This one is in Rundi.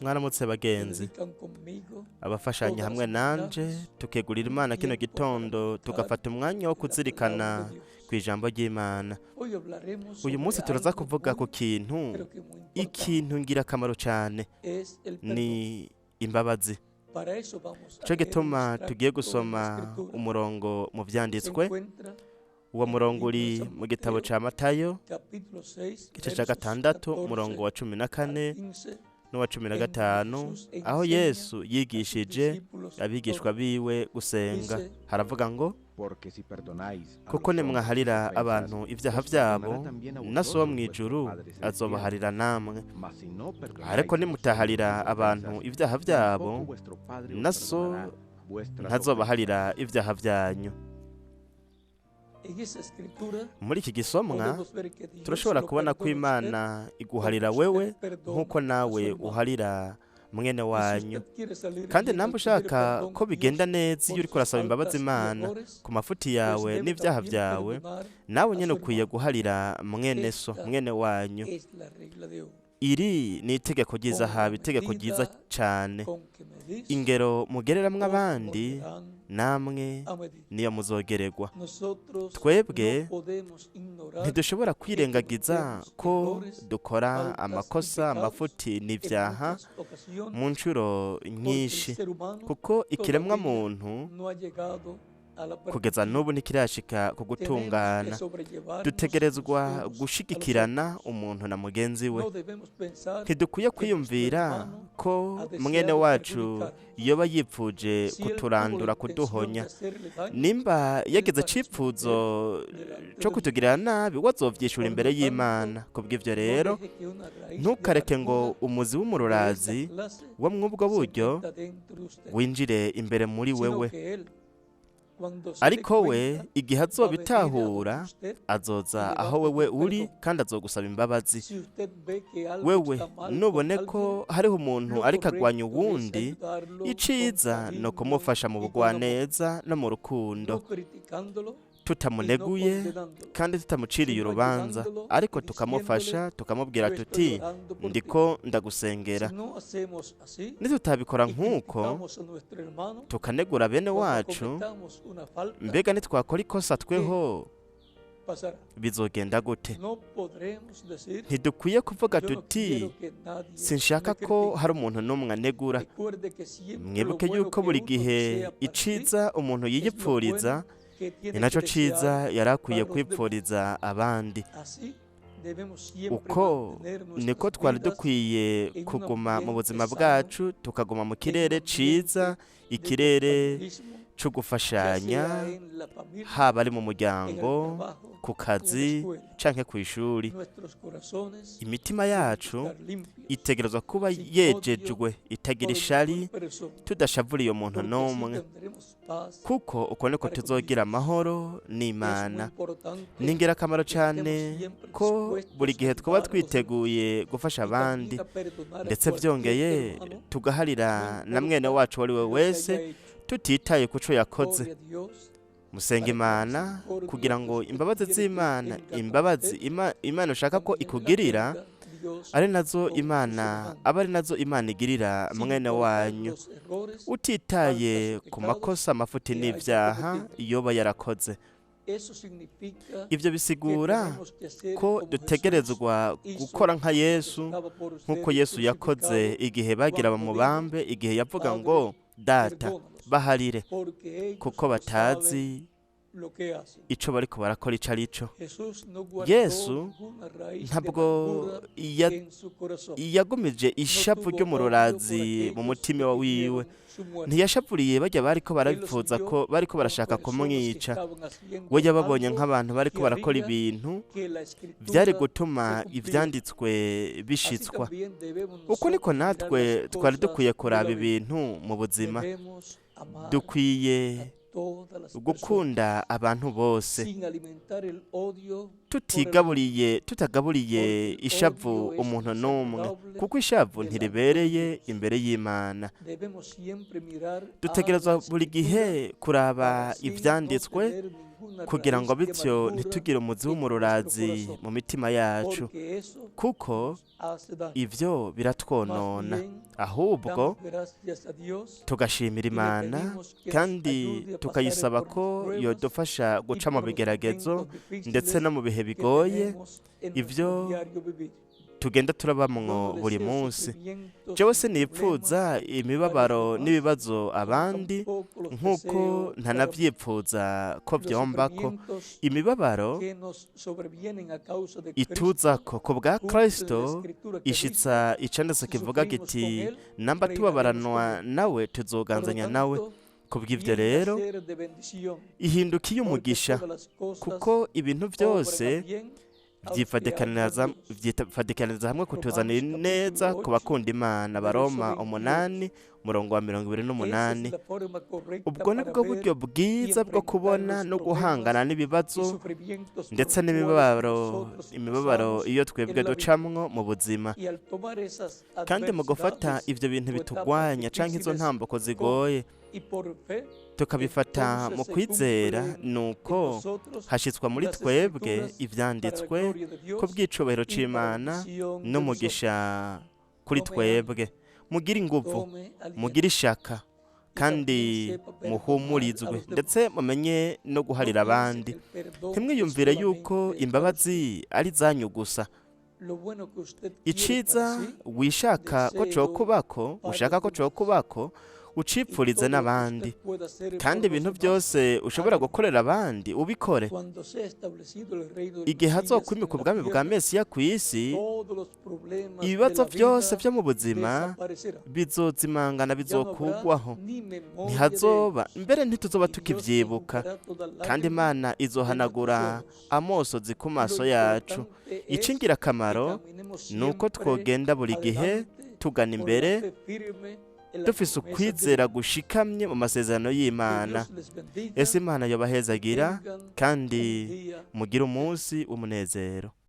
mwaramutse bagenzi abafashanya hamwe nanje tukegurira Imana kino gitondo tugafata umwanya wo kuzirikana ku ijambo ry'Imana. Uyu munsi turaza kuvuga ku ikintu ngira akamaro cyane ni imbabazi. Cyo gituma tugiye gusoma umurongo mu vyanditswe. Uwo murongo uri mu gitabo ca Matayo igice ca 6 umurongo wa 14 n'uwa 15, aho Yesu yigishije abigishwa biwe gusenga. Haravuga ngo, kuko nimwaharira abantu ibyaha byabo, na so wo mw'ijuru azobaharira namwe. Ariko nimutaharira abantu ibyaha byabo, na so ntazobaharira ibyaha byanyu. Muri iki gisomwa turashobora kubona ko Imana iguharira wewe nk'uko nawe uharira mwene wanyu. Kandi namwe ushaka ko bigenda neza iyo uriko urasaba imbabazi Imana ku mafuti yawe n'ibyaha byawe, nawe nyene ukwiye guharira mwene so, mwene wanyu. Iri ni itegeko ry'izahabu, itegeko ryiza cyane. Ingero mugereramwo abandi, namwe niyo muzogererwa. Twebwe ntidushobora kwirengagiza ko dukora amakosa, amafuti n'ibyaha mu ncuro nyinshi, kuko ikiremwa muntu kugeza n'ubu ntikirashika ku gutungana. Dutegerezwa gushigikirana umuntu na mugenzi we. Ntidukwiye kwiyumvira ko mwene wacu yoba yipfuje kuturandura, kuduhonya. Nimba yagize icipfuzo cyo kutugirira nabi, wazovyishura imbere y'Imana. Kubw'ivyo rero, ntukareke ngo umuzi w'umururazi wo mw'ubwo buryo winjire imbere muri wewe. Ariko we igihe azobitahura, azoza aho wewe uri kandi azogusaba imbabazi. Wewe nubone ko hariho umuntu ariko agwanya uwundi, iciza no kumufasha mu bugwaneza no mu rukundo, tutamuneguye kandi tutamuciriye urubanza, ariko tukamufasha, tukamubwira tuti ndiko ndagusengera. Nitutabikora nk'uko, tukanegura bene wacu, mbega nitwakora ikosa tweho bizogenda gute? Ntidukwiye kuvuga tuti sinshaka ko hari umuntu n'umwe anegura. Mwibuke yuko buri gihe iciza umuntu yiyipfuriza ni naco ciza yarakwiye kwipfuriza abandi. Uko niko twari dukwiye kuguma mu buzima bwacu, tukaguma mu kirere ciza, ikirere cyo gufashanya, haba ari mu muryango, ku kazi canke ku ishuri. Imitima yacu itegerezwa kuba yejejwe, itagira ishari, tudashavuriye umuntu n'umwe, kuko uko niko tuzogira amahoro n'Imana. Ni ingirakamaro cyane ko buri gihe twaba twiteguye gufasha abandi, ndetse byongeye tugaharira na mwene wacu wari we wese, tutitaye kuco yakoze. Musenga Imana kugira ngo imbabazi z'Imana, Imana ushaka ko ikugirira, ari nazo Imana igirira mwene wanyu, utitaye ku makosa, amafuti n'ibyaha yoba yarakoze. Ivyo bisigura ko dutegerezwa gukora nka Yesu, nk'uko Yesu yakoze igihe bagira bamubambe, igihe yavuga ngo, Data baharire kuko batazi ico bariko barakora ico arico. Yesu ntabwo yagumije ishavu ry'umururazi mu mutima wiwe. Ntiyashapuriye bajya bariko barabipfuza ko bariko barashaka kumwica. We yababonye nk'abantu bariko barakora ibintu vyari gutuma ivyanditswe bishitswa. Uko niko natwe twari dukwiye kuraba ibintu mu buzima. Dukwiye gukunda abantu bose, tutagaburiye ishavu umuntu n'umwe, kuko ishavu ntiribereye imbere y'Imana. Dutegerezwa buri gihe kuraba ivyanditswe kugira ngo bityo ntitugire umuzi w'umururazi mu mitima yacu, kuko ivyo biratwonona. Ahubwo tugashimira Imana kandi tukayisaba ko yodufasha guca mu bigeragezo ndetse no mu bihe bigoye ivyo tugenda turabamwo buri munsi. Jewe sinipfuza imibabaro n'ibibazo abandi nk'uko ntanavyipfuza ko vyombako. Imibabaro ituzako ku bwa Kristo ishitsa icanditse kivuga kiti namba tubabaranwa nawe tuzoganzanya nawe. Kubw'ivyo rero ihindukiye umugisha, kuko ibintu vyose vyifadikaniriza hamwe kutuzanira neza ku bakunda Imana. Baroma 8:28. Ubwo ni bwo buryo bwiza bwo kubona no guhangana n'ibibazo ndetse imibabaro iyo twebwe ducamwo mu buzima. Kandi mu gufata ivyo bintu bitugwanya canke izo ntambuko zigoye tukabifata mu kwizera, nuko hashitswa muri twebwe ivyanditswe ko bw'icubahiro c'Imana n'umugisha kuri twebwe. Mugire inguvu, mugire ishaka, kandi muhumurizwe ndetse mumenye no guharira abandi. Ntimwiyumvire yuko imbabazi ari zanyu gusa. Iciza wishaka ko cokubako, ushaka ko cokubako, ucipfurize n'abandi, kandi ibintu byose ushobora gukorera abandi ubikore. Igihe hazokwimika ubwami bwa Mesiya ku isi, ibibazo byose vyo mu buzima bizozimangana, bizokugwaho, ntihazoba mbere ntituzoba tukivyibuka, kandi Imana izohanagura amosozi ku maso yacu. Ic'ingirakamaro nuko twogenda buri gihe tugana imbere dufise ukwizera gushikamye mu masezerano y'Imana. Ese Imana yobahezagira kandi mugire umunsi w'umunezero.